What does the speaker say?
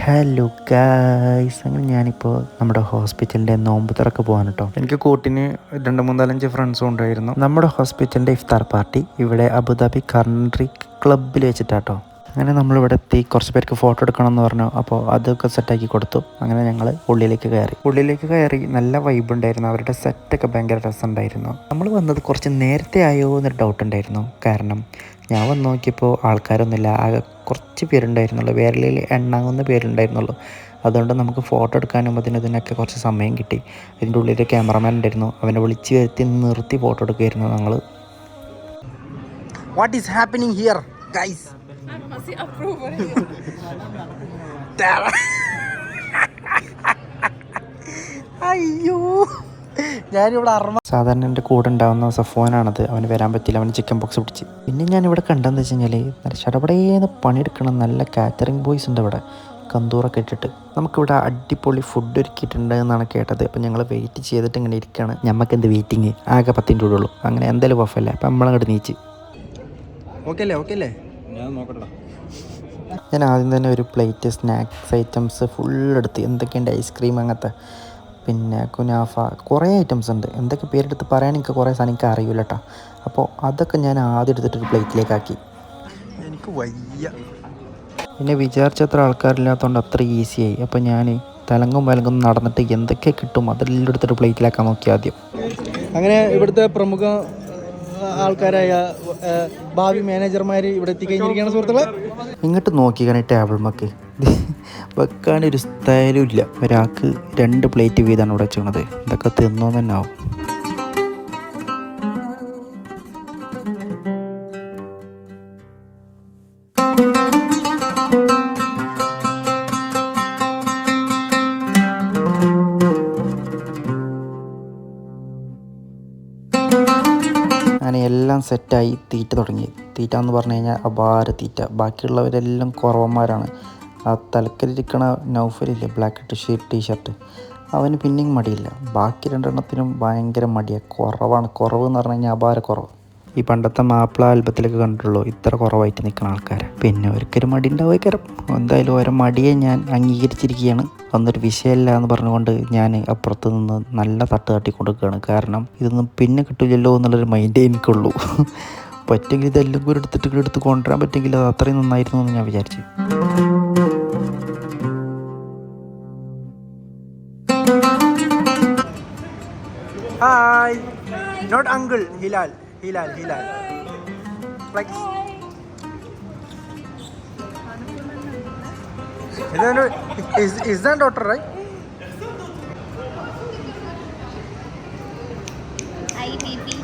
Hello guys, അങ്ങനെ ഞാനിപ്പോൾ നമ്മുടെ ഹോസ്പിറ്റലിൻ്റെ നോമ്പ് തുറക്ക് പോകാൻ കേട്ടോ. എനിക്ക് കൂട്ടിന് 2-3-4 ഫ്രണ്ട്സും ഉണ്ടായിരുന്നു. നമ്മുടെ ഹോസ്പിറ്റലിൻ്റെ ഇഫ്താർ പാർട്ടി ഇവിടെ അബുദാബി കൺട്രി ക്ലബ്ബിൽ വെച്ചിട്ടാട്ടോ. അങ്ങനെ നമ്മളിവിടെ എത്തി. കുറച്ച് പേർക്ക് ഫോട്ടോ എടുക്കണം എന്ന് പറഞ്ഞു. അപ്പോൾ അതൊക്കെ സെറ്റാക്കി കൊടുത്തു. അങ്ങനെ ഞങ്ങൾ ഉള്ളിലേക്ക് കയറി. നല്ല വൈബ് ഉണ്ടായിരുന്നു. അവരുടെ സെറ്റൊക്കെ ഭയങ്കര രസമുണ്ടായിരുന്നു. നമ്മൾ വന്നത് കുറച്ച് നേരത്തെ ആയോ എന്നൊരു ഡൗട്ട് ഉണ്ടായിരുന്നു. കാരണം ഞാൻ വന്ന് നോക്കിയപ്പോൾ ആൾക്കാരൊന്നുമില്ല. ആകെ കുറച്ച് പേരുണ്ടായിരുന്നുള്ളൂ. വിരലിൽ എണ്ണാവുന്ന പേരുണ്ടായിരുന്നുള്ളൂ. അതുകൊണ്ട് നമുക്ക് ഫോട്ടോ എടുക്കാനും ഇതിനൊക്കെ കുറച്ച് സമയം കിട്ടി. അതിൻ്റെ ഉള്ളിൽ ക്യാമറമാൻ ഉണ്ടായിരുന്നു. അവനെ വിളിച്ച് വരുത്തി നിർത്തി ഫോട്ടോ എടുക്കുമായിരുന്നു ഞങ്ങൾ. What is happening here guys? അയ്യോ, ഞാനിവിടെ സാധാരണ എൻ്റെ കൂടെ ഉണ്ടാകുന്ന സഫോനാണത്. അവന് വരാൻ പറ്റില്ല. അവന് ചിക്കൻ ബോക്സ് പിടിച്ച്. പിന്നെ ഞാനിവിടെ കണ്ടെന്ന് വെച്ച് കഴിഞ്ഞാൽ നല്ല ചടപടേന്ന് പണിയെടുക്കണം. നല്ല കാറ്ററിംഗ് ബോയ്സ് ഉണ്ട് ഇവിടെ, കന്തൂറൊക്കെ ഇട്ടിട്ട്. നമുക്കിവിടെ അടിപൊളി ഫുഡ് ഒരുക്കിയിട്ടുണ്ട് എന്നാണ് കേട്ടത്. അപ്പം ഞങ്ങൾ വെയിറ്റ് ചെയ്തിട്ട് ഇങ്ങനെ ഇരിക്കുകയാണ്. ഞമ്മക്ക് എന്ത് വെയിറ്റിങ്, ആകെ 10 മിനിറ്റ് ഉള്ളൂ. അങ്ങനെ എന്തായാലും കുഴപ്പമില്ല. അപ്പം നമ്മളങ്ങോട്ട് നീച്ച്. ഓക്കെ അല്ലേ ഞാൻ നോക്കട്ടെ. ഞാൻ ആദ്യം തന്നെ ഒരു പ്ലേറ്റ് സ്നാക്സ് ഐറ്റംസ് ഫുൾ എടുത്ത്. എന്തൊക്കെയുണ്ട്, ഐസ്ക്രീം അങ്ങനത്തെ, പിന്നെ കുനാഫ, കുറേ ഐറ്റംസ് ഉണ്ട്. എന്തൊക്കെ പേരെടുത്ത് പറയാൻ എനിക്ക് കുറേ സാധനം എനിക്ക് അറിയില്ല കേട്ടോ. അപ്പോൾ അതൊക്കെ ഞാൻ ആദ്യം എടുത്തിട്ടൊരു പ്ലേറ്റിലേക്കാക്കി. എനിക്ക് വയ്യ. പിന്നെ വിചാരിച്ചത്ര ആൾക്കാരില്ലാത്തതുകൊണ്ട് അത്ര ഈസിയായി. അപ്പോൾ ഞാൻ തലങ്ങും നടന്നിട്ട് എന്തൊക്കെ കിട്ടും അതെല്ലാം എടുത്തിട്ട് പ്ലേറ്റിലാക്കാൻ നോക്കി ആദ്യം. അങ്ങനെ ഇവിടുത്തെ പ്രമുഖ ആൾക്കാരായ ഭാവി മാനേജർമാർ ഇവിടെ എത്തിക്കഴിഞ്ഞിരിക്കുകയാണ് സുഹൃത്തുക്കളെ. ഇങ്ങോട്ട് നോക്കിക്കാണ് ടേബിൾ മക്ക് വെക്കാനൊരു സ്ഥലവും ഇല്ല. ഒരാൾക്ക് 2 പ്ലേറ്റ് വീതമാണ് ഇവിടെ വെച്ചത്. ഇതൊക്കെ തിന്നോന്ന് തന്നെ ആവും. അങ്ങനെ എല്ലാം സെറ്റായി. തീറ്റ തുടങ്ങി. തീറ്റ എന്ന് പറഞ്ഞു കഴിഞ്ഞാൽ അപാര തീറ്റ. ബാക്കിയുള്ളവരെല്ലാം കുറവന്മാരാണ്. ആ തലക്കലിരിക്കണ നൗഫലില്ലേ, ബ്ലാക്ക് ടീഷർട്ട്, അവന് പിന്നെയും മടിയില്ല. ബാക്കി 2 എണ്ണത്തിനും ഭയങ്കര മടിയാണ്. കുറവ് എന്ന് പറഞ്ഞു കഴിഞ്ഞാൽ അപാര കുറവ്. ഈ പണ്ടത്തെ മാപ്പിള ആൽബത്തിലൊക്കെ കണ്ടിട്ടുള്ളൂ ഇത്ര കുറവായിട്ട് നിൽക്കുന്ന ആൾക്കാരെ. പിന്നെ ഒരിക്കലും മടി ഉണ്ടാവുകരം. എന്തായാലും ഓരോ മടിയെ ഞാൻ അംഗീകരിച്ചിരിക്കുകയാണ്. ഒന്നൊരു വിഷയമല്ല എന്ന് പറഞ്ഞുകൊണ്ട് ഞാൻ അപ്പുറത്ത് നിന്ന് നല്ല തട്ടി കൊടുക്കുകയാണ്. കാരണം ഇതൊന്നും പിന്നെ കിട്ടില്ലല്ലോ എന്നുള്ളൊരു മൈൻഡേ എനിക്കുള്ളൂ. പറ്റുമെങ്കിൽ ഇതെല്ലാം കൂടി എടുത്ത് കൊണ്ടുവരാൻ പറ്റുമെങ്കിൽ അത് അത്രയും നന്നായിരുന്നു എന്ന് ഞാൻ വിചാരിച്ചു. Hi, not uncle, Hilal. Like, is that daughter, right? Hi baby.